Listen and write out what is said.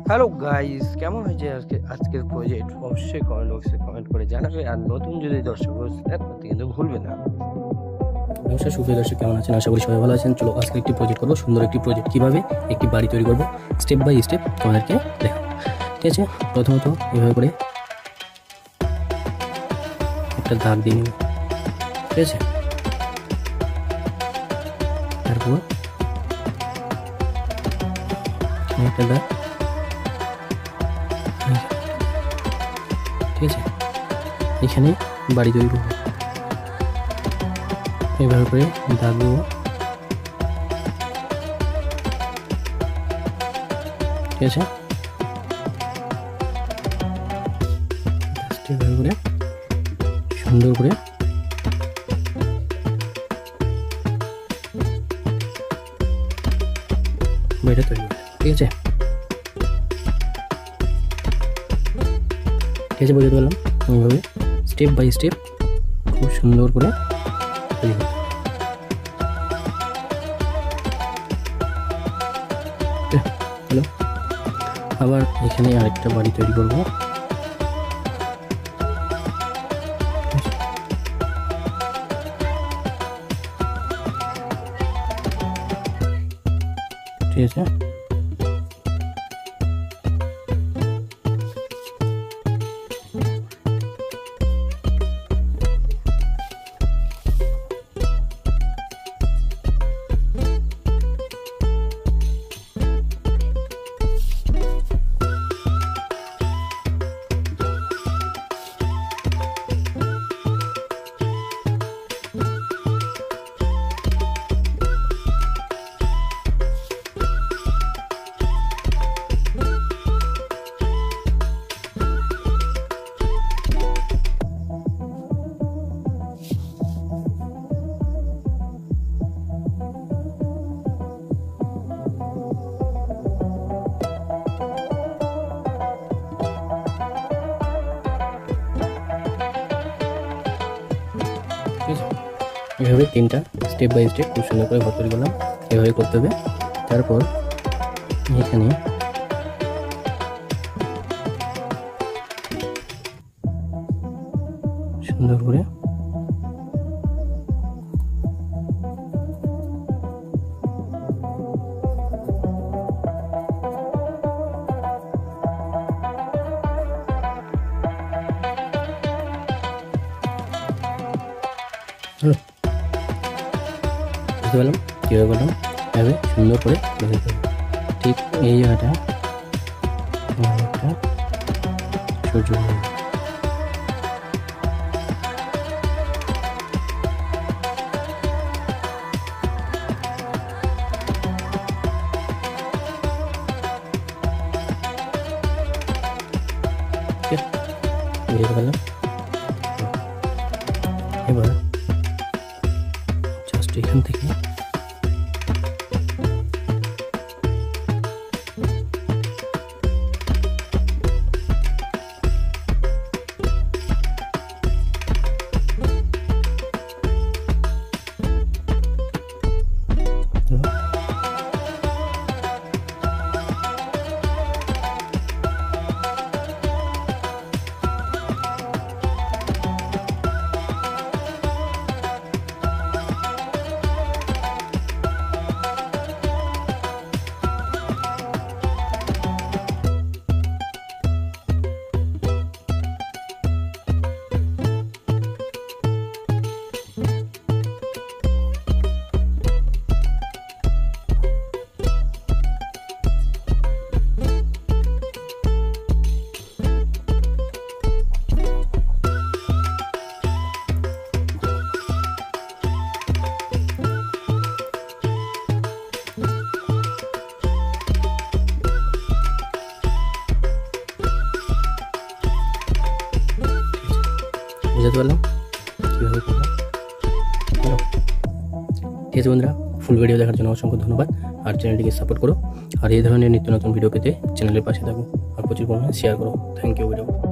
Hello guys, কেমন হয়েছে আজকের প্রজেক্ট? অবশ্যই কমেন্ট বক্সে কমেন্ট করে জানাবে। আর নতুন যদি দর্শক করতে কিন্তু ভুলবে না। নমস্কার সুপ্রিয় দর্শক, কেমন আছেন? আশা করি সবাই ভালো আছেন। চলো আজকে একটি প্রজেক্ট করবো, সুন্দর একটি প্রজেক্ট। কিভাবে একটি বাড়ি তৈরি করবো স্টেপ বাই স্টেপ তোমাদেরকে দেখো। ঠিক আছে, প্রথমত এভাবে করে একটা দাগ দিয়ে নিব। ঠিক আছে, তারপর একটা দাগ। ঠিক আছে, এখানে বাড়ি তৈরি করবো। এভাবে করে দাগ দেবো। ঠিক আছে, এভাবে করে সুন্দর করে বাড়িটা তৈরি করবো। ঠিক আছে, বুঝতে পারলাম। এইভাবে স্টেপ বাই স্টেপ খুব সুন্দর করে তৈরি করতে হবে। হ্যালো, আবার এখানে আরেকটা বাড়ি তৈরি করবো। ঠিক আছে, এভাবে তিনটা স্টেপ বাই স্টেপ খুব সুন্দর করে ঘর তৈরি করলাম। এভাবে করতে হবে। তারপর এখানে সুন্দর করে বুঝতে পারলাম কীভাবে করলাম। এভাবে সুন্দর করে বেঁধে দেবো। ঠিক এই জায়গাটা একটা সূর্য বুঝতে পারলাম। এবার জাস্ট এখান থেকে বুঝতে পারলাম কীভাবে করলাম। ঠিক আছে বন্ধুরা, ফুল ভিডিও দেখার জন্য অসংখ্য ধন্যবাদ। আর চ্যানেলটিকে সাপোর্ট করো। আর এই ধরনের নিত্য নতুন ভিডিও পেতে চ্যানেলের পাশে থাকো। আর প্রচুর পরিমাণে শেয়ার করো। Thank you video.